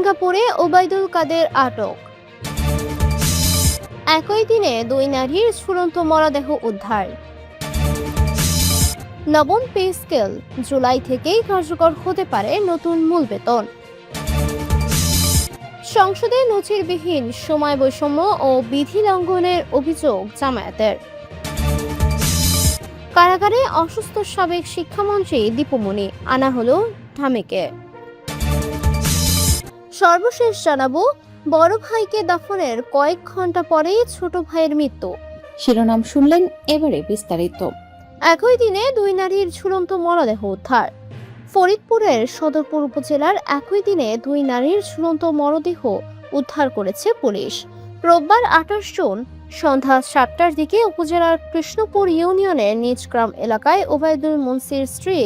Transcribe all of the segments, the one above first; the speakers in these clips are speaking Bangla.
সিঙ্গাপুরে ওবায়দুল কাদের আটক। একই দিনে দুই নারীর ঝুলন্ত মরদেহ উদ্ধার। নবম পে স্কেল, জুলাই থেকেই কার্যকর হতে পারে নতুন মূল বেতন। সংসদে নজিরবিহীন সময় বৈষম্য ও বিধি লঙ্ঘনের অভিযোগ জামায়াতের। কারাগারে অসুস্থ সাবেক শিক্ষামন্ত্রী দীপুমণি, আনা হলো ঢামেকে। সর্বশেষ জানাবো, বড় ভাইকে দাফনের কয়েক ঘন্টা পরেই ছোট ভাইয়ের মৃত্যু। শিরোনাম শুনলেন, এবারে বিস্তারিত। একই দিনে দুই নারীর ঝুলন্ত মরদেহ উদ্ধার। ফরিদপুরের সদরপুর উপজেলার একই দিনে দুই নারীর ঝুলন্ত মরদেহ উদ্ধার করেছে পুলিশ। রোববার 28 জুন সন্ধ্যা 7টার দিকে উপজেলার কৃষ্ণপুর ইউনিয়নের নিজ গ্রাম এলাকায় ওবায়দুল মুন্সির স্ত্রী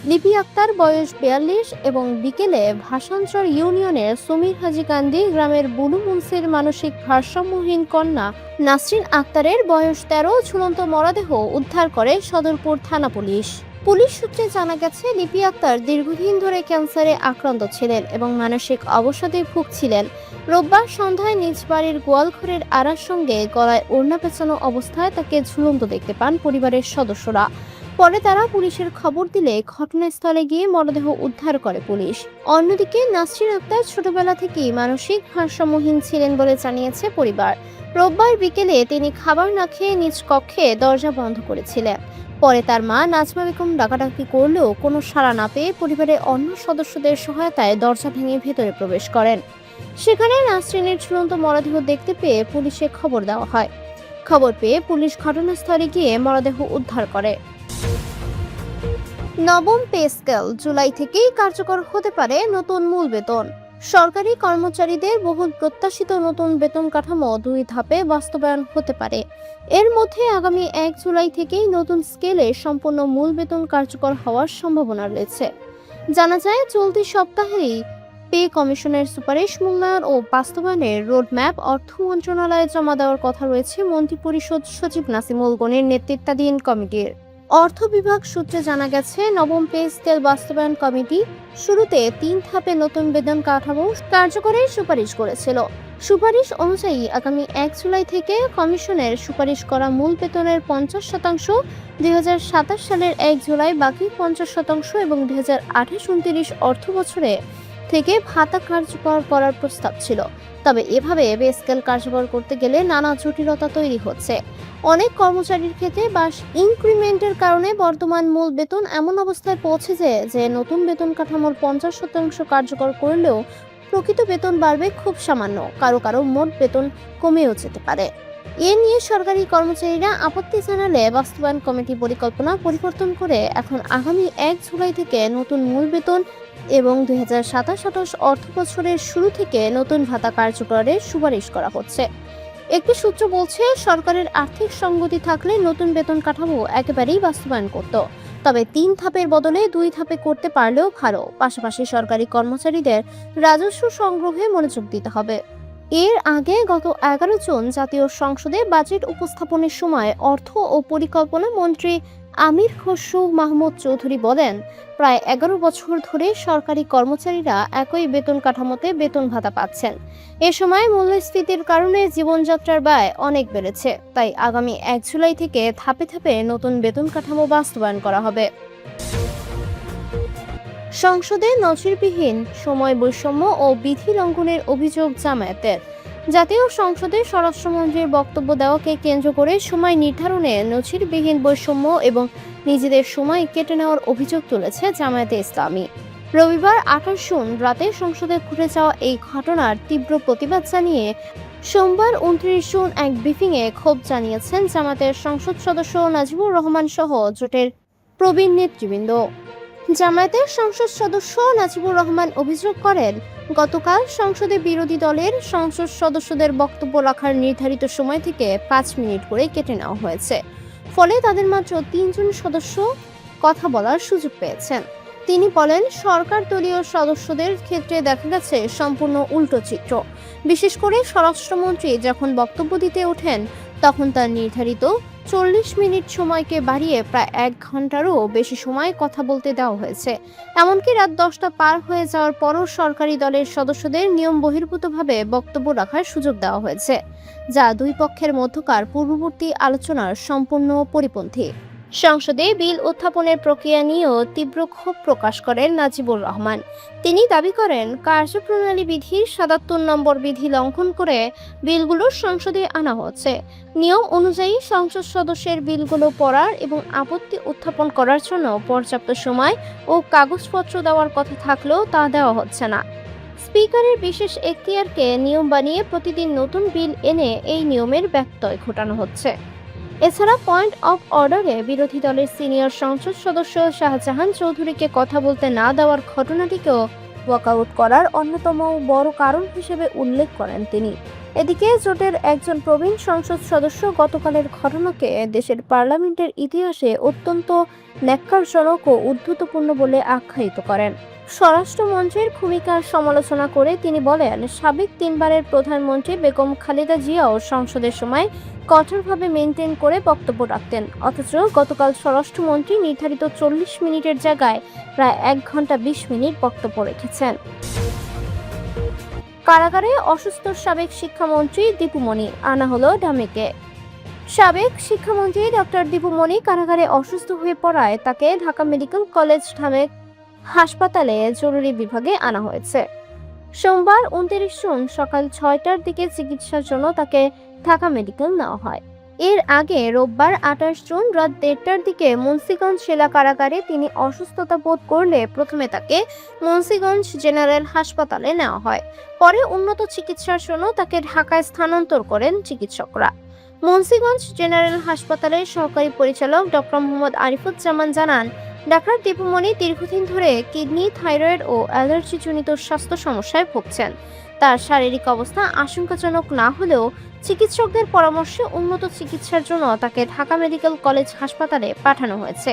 লিপি আক্তার, বয়স 42, এবং বিকেলে ভাষাঞ্চর ইউনিয়নের সমীর হাজী কান্দি গ্রামের বুলু মুন্সির মানসিক ভারসাম্যহীন কন্যা নাসরিন আক্তারের বয়স 13 ঝুলন্ত মরদেহ উদ্ধার করে সদরপুর থানা পুলিশ। পুলিশ সূত্রে জানা গেছে, লিপি আক্তার দীর্ঘদিন ধরে ক্যান্সারে আক্রান্ত ছিলেন এবং মানসিক অবসাদে ভুগছিলেন। রোববার সন্ধ্যায় নিজ বাড়ির গোয়ালঘরের আড়ার সঙ্গে গলায় ওড়না পেঁচানো অবস্থায় তাকে ঝুলন্ত দেখতে পান পরিবারের সদস্যরা। পরে তারা পুলিশের খবর দিলে ঘটনাস্থলে গিয়ে মরদেহ উদ্ধার করে পুলিশ। অন্যদিকে নাসরিন আক্তার ছোটবেলা থেকেই মানসিক ভারসাম্যহীন ছিলেন বলে জানিয়েছে পরিবার। রোববার বিকেলে তিনি খাবার না খেয়ে নিজ কক্ষে দরজা বন্ধ করেছিলেন। পরে তার মা নাজমা বেগম ডাকাডাকি করলেও কোনো সাড়া না পেয়ে পরিবারের অন্য সদস্যদের সহায়তায় দরজা ভেঙে ভেতরে প্রবেশ করেন। সেখানে নাসরিনের ঝুলন্ত মরদেহ দেখতে পেয়ে পুলিশে খবর দেওয়া হয়। খবর পেয়ে পুলিশ ঘটনাস্থলে গিয়ে মরদেহ উদ্ধার করে। নবম পে স্কেল, জুলাই থেকেই কার্যকর হতে পারে নতুন মূল বেতন। সরকারি কর্মচারীদের বহুল প্রত্যাশিত নতুন বেতন কাঠামো 2 ধাপে বাস্তবায়ন হতে পারে। এর মধ্যে আগামী 1 জুলাই থেকেই নতুন স্কেলে সম্পূর্ণ মূল বেতন কার্যকর হওয়ার সম্ভাবনা রয়েছে। জানা যায়, চলতি সপ্তাহেই পে কমিশনের সুপারিশ মূল্যায়ন ও বাস্তবায়নের রোডম্যাপ অর্থ মন্ত্রণালয়ে জমা দেওয়ার কথা রয়েছে মন্ত্রিপরিষদ সচিব নাসিমুল গনির নেতৃত্বাধীন কমিটির। অর্থ বিভাগ সূত্রে জানা গেছে, নবম পে স্কেল বাস্তবায়ন কমিটি শুরুতে 3 ধাপে নতুন বেতন কাঠামো কার্যকরের সুপারিশ করেছিল। সুপারিশ অনুযায়ী আগামী 1 জুলাই থেকে কমিশনের সুপারিশ করা মূল বেতনের 50% 2027 সালের 1 জুলাই বাকি 50% এবং 2028-29 অর্থ বছরে থেকে ভাতা কার্যকর করার প্রস্তাব ছিল। তবে এভাবে পে স্কেল কার্যকর করতে গেলে নানা জটিলতা তৈরি হচ্ছে। অনেক কর্মচারীর ক্ষেত্রে বাস ইনক্রিমেন্টের কারণে বর্তমান মূল বেতন এমন অবস্থায় পৌঁছেছে যে নতুন বেতন কাঠামোর 50% কার্যকর করলেও প্রকৃত বেতন বাড়বে খুব সামান্য, কারো কারো মোট বেতন কমেও যেতে পারে। এ নিয়ে সরকারি কর্মচারীরা আপত্তি জানালে বাস্তবায়ন কমিটি পরিকল্পনা পরিবর্তন করে এখন আগামী 1 জুলাই থেকে নতুন মূল বেতন এবং 2027-28 অর্থ বছরের শুরু থেকে নতুন ভাতা কার্যকরের সুপারিশ করা হচ্ছে। একটি সূত্র বলছে, সরকারের আর্থিক সঙ্গতি থাকলে নতুন বেতন কাঠামো একেবারেই বাস্তবায়ন করত। তবে 3 ধাপের বদলে 2 ধাপে করতে পারলেও ভালো। পাশাপাশি সরকারি কর্মচারীদের রাজস্ব সংগ্রহে মনোযোগ দিতে হবে। এর আগে গত 11 জুন জাতীয় সংসদে বাজেট উপস্থাপনের সময় অর্থ ও পরিকল্পনা মন্ত্রী আমির খসরু মাহমুদ চৌধুরী বলেন, প্রায় 11 বছর ধরে সরকারি কর্মচারীরা একই বেতন কাঠামোতে বেতন ভাতা পাচ্ছেন। এ সময় মূল্যস্ফীতির কারণে জীবনযাত্রার ব্যয় অনেক বেড়েছে। তাই আগামী 1 জুলাই থেকে ধাপে ধাপে নতুন বেতন কাঠামো বাস্তবায়ন করা হবে। সংসদে নজিরবিহীন সময় বৈষম্য ও বিধি লঙ্ঘনের অভিযোগ জামায়াতের। জাতীয় সংসদে স্বরাষ্ট্রমন্ত্রীর বক্তব্য দেওয়াকে কেন্দ্র করে সময় নির্ধারণে নজিরবিহীন বৈষম্য এবং নিজেদের সময় কেটে নেওয়ার অভিযোগ তুলেছে জামায়াতে ইসলামী। রবিবার 28 জুন রাতে সংসদে ঘটে যাওয়া এই ঘটনার তীব্র প্রতিবাদ জানিয়ে সোমবার 29 জুন এক ব্রিফিংয়ে ক্ষোভ জানিয়েছেন জামায়াতের সংসদ সদস্য নাজিবুর রহমান সহ জোটের প্রবীণ নেতৃবৃন্দ। জামায়াতের সংসদ সদস্য নাজিবুর রহমান অভিযোগ করেন, গতকাল সংসদে বিরোধী দলের সংসদ সদস্যদের বক্তব্য রাখার নির্ধারিত সময় থেকে 5 মিনিট করে কেটে নেওয়া হয়েছে। ফলে তাদের মাত্র 3 জন সদস্য কথা বলার সুযোগ পেয়েছেন। তিনি বলেন, সরকার দলীয় সদস্যদের ক্ষেত্রে দেখা গেছে সম্পূর্ণ উল্টো চিত্র। বিশেষ করে স্বরাষ্ট্রমন্ত্রী যখন বক্তব্য দিতে ওঠেন তখন তার নির্ধারিত 40 মিনিট সময়কে বাড়িয়ে প্রায় 1 ঘন্টারও বেশি সময় কথা বলতে দেওয়া হয়েছে। এমনকি রাত 10টা পার হয়ে যাওয়ার পরও সরকারি দলের সদস্যদের নিয়ম বহির্ভূতভাবে বক্তব্য রাখার সুযোগ দেওয়া হয়েছে, যা দুই পক্ষের মধ্যকার পূর্ববর্তী আলোচনার সম্পূর্ণ পরিপন্থী। সংসদে বিল উত্থাপনের প্রক্রিয়া নিয়েও তীব্র ক্ষোভ প্রকাশ করেন নাজিবুর রহমান। তিনি দাবি করেন, কার্যপ্রণালী বিধির 77 নম্বর বিধি লঙ্ঘন করে বিলগুলো সংসদে আনা হচ্ছে। নিয়ম অনুযায়ী সংসদ সদস্যের বিলগুলো পড়ার এবং আপত্তি উত্থাপন করার জন্য পর্যাপ্ত সময় ও কাগজপত্র দেওয়ার কথা থাকলেও তা দেওয়া হচ্ছে না। স্পিকারের বিশেষ এখতিয়ারকে নিয়ম বানিয়ে প্রতিদিন নতুন বিল এনে এই নিয়মের ব্যত্যয় ঘটানো হচ্ছে। এছাড়া পয়েন্ট অফ অর্ডারে বিরোধী দলের সিনিয়র সংসদ সদস্য শাহজাহান চৌধুরীকে কথা বলতে না দেওয়ার ঘটনাটিকেও ওয়াকআউট করার অন্যতম বড় কারণ হিসেবে উল্লেখ করেন তিনি। এদিকে জোটের একজন প্রবীণ সংসদ সদস্য গতকালের ঘটনাকে দেশের পার্লামেন্টের ইতিহাসে অত্যন্ত ন্যাক্কারজনক ও উদ্ধতপূর্ণ বলে আখ্যায়িত করেন। স্বরাষ্ট্রমন্ত্রীর ভূমিকার সমালোচনা করে তিনি বলেন, সাবেক 3বারের প্রধানমন্ত্রী বেগম খালেদা জিয়াও সংসদের সময় কঠোরভাবে মেনটেন করে বক্তব্য রাখতেন, অথচ গতকাল স্বরাষ্ট্রমন্ত্রী নির্ধারিত 40 মিনিটের জায়গায় প্রায় 1 ঘন্টা 20 মিনিট বক্তব্য রেখেছেন। কারাগারে অসুস্থ সাবেক শিক্ষামন্ত্রী দীপু মনি আনা হলো ঢামেকে। সাবেক শিক্ষামন্ত্রী ডক্টর দীপু মনি কারাগারে অসুস্থ হয়ে পড়ায় তাকে ঢাকা মেডিকেল কলেজ ঢামেক হাসপাতালে জরুরি বিভাগে আনা হয়েছে। সোমবার 29 জুন সকাল 6টার দিকে চিকিৎসার জন্য তাকে ঢাকা মেডিকেল নেওয়া হয়। এর আগে রোববার 28 জুন রাত 1:30টার দিকে মুন্সিগঞ্জ জেলা কারাগারে তিনি অসুস্থতা বোধ করলে প্রথমে তাকে মুন্সিগঞ্জ জেনারেল হাসপাতালে নেওয়া হয়। পরে উন্নত চিকিৎসার জন্য তাকে ঢাকায় স্থানান্তর করেন চিকিৎসকরা। মুন্সিগঞ্জ জেনারেল হাসপাতালের সহকারী পরিচালক ডক্টর মোহাম্মদ আরিফুজ্জামান জানান, ডাক্তার দীপু মনি দীর্ঘদিন ধরে কিডনি, থাইরয়েড ও অ্যালার্জিজনিত স্বাস্থ্য সমস্যায় ভুগছেন। তার শারীরিক অবস্থা আশঙ্কাজনক না হলেও চিকিৎসকদের পরামর্শে উন্নত চিকিৎসার জন্য তাকে ঢাকা মেডিকেল কলেজ হাসপাতালে পাঠানো হয়েছে।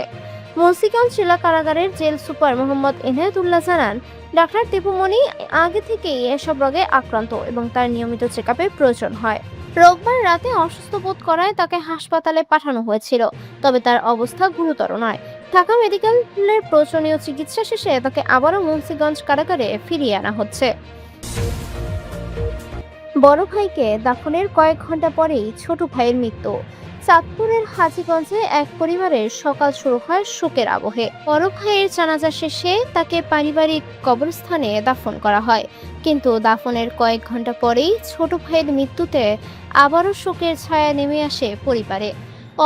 মুন্সিগঞ্জ জেলা কারাগারের জেল সুপার মোহাম্মদ এনায়েতুল্লাহ জানান, ডাক্তার দীপু মনি আগে থেকেই এসব রোগে আক্রান্ত এবং তার নিয়মিত চেকআপের প্রয়োজন হয়। রোববার রাতে অসুস্থ বোধ করায় তাকে হাসপাতালে পাঠানো হয়েছিল, তবে তার অবস্থা গুরুতর নয়। ঢাকা মেডিকেলের প্রয়োজনীয় চিকিৎসা শেষে তাকে আবারও মুন্সিগঞ্জ কারাগারে ফিরিয়ে আনা হচ্ছে। বড় ভাইকে দাফনের কয়েক ঘন্টা পরেই ছোট ভাইয়ের মৃত্যু। চাঁদপুরের হাজীগঞ্জে এক পরিবারের সকাল শুরু হয় শোকের আবহে। বড় ভাইয়ের জানাজা শেষে তাকে পারিবারিক কবরস্থানে দাফন করা হয়, কিন্তু দাফনের কয়েক ঘন্টা পরেই ছোট ভাইয়ের মৃত্যুতে আবারও শোকের ছায়া নেমে আসে পরিবারে।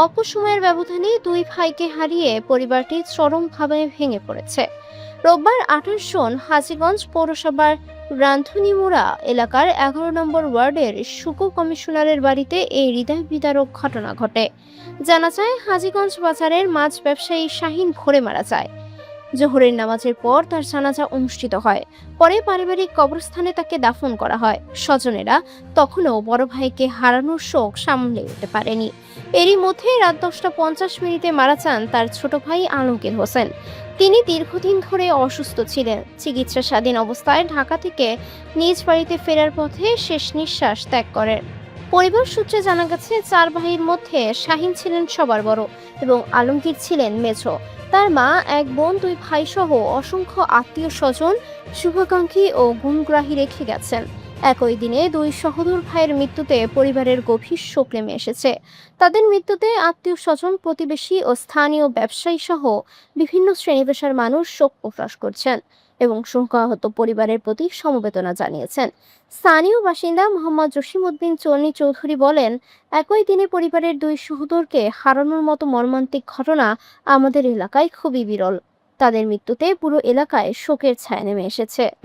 অল্প সময়ের ব্যবধানে দুই ভাইকে হারিয়ে পরিবারটি চরমভাবে ভেঙে পড়েছে। রোববার 28 জুন হাজীগঞ্জ পৌরসভার রান্ধুনিমুড়া এলাকার 11 নম্বর ওয়ার্ডের শুকো কমিশনারের বাড়িতে এই হৃদয় বিদারক ঘটনা ঘটে। জানা যায়, হাজীগঞ্জ বাজারের মাছ ব্যবসায়ী শাহিন ভোরে মারা যায়। জোহরের নামাজের পর তার জানাজা অনুষ্ঠিত হয়। পরে পারিবারিক কবরস্থানে তাকে দাফন করা হয়। স্বজনেরা তখনও বড় ভাইকে হারানোর শোক সামলে উঠতে পারেনি। এরই মধ্যে রাত 10টা 50 মিনিটে মারা যান তার ছোট ভাই আলমগীর হোসেন। তিনি দীর্ঘদিন ধরে অসুস্থ ছিলেন। চিকিৎসাধীন অবস্থায় ঢাকা থেকে নিজ বাড়িতে ফেরার পথে শেষ নিঃশ্বাস ত্যাগ করেন। পরিবার সূত্রে জানা গেছে, 4 ভাইয়ের মধ্যে শাহিন ছিলেন সবার বড় এবং আলমগীর ছিলেন মেঝো। তার মা, এক বোন, 2 ভাই সহ অসংখ্য আত্মীয় স্বজন, শুভাকাঙ্ক্ষী ও গুণগ্রাহী রেখে গেছেন। একই দিনে 2 সহোদর ভাইয়ের মৃত্যুতে পরিবারের গভীর শোক নেমে এসেছে। তাদের মৃত্যুতে আত্মীয় স্বজন, প্রতিবেশী ও স্থানীয় ব্যবসায়ী সহ বিভিন্ন শ্রেণী পেশার মানুষ শোক প্রকাশ করছেন এবং শোকাহত পরিবারের প্রতি সমবেদনা জানিয়েছেন। স্থানীয় বাসিন্দা মোহাম্মদ জসিমউদ্দিন চন্নি চৌধুরী বলেন, একই দিনে পরিবারের 2 সহোদরকে হারানোর মতো মর্মান্তিক ঘটনা আমাদের এলাকায় খুবই বিরল। তাদের মৃত্যুতে পুরো এলাকায় শোকের ছায়া নেমে এসেছে।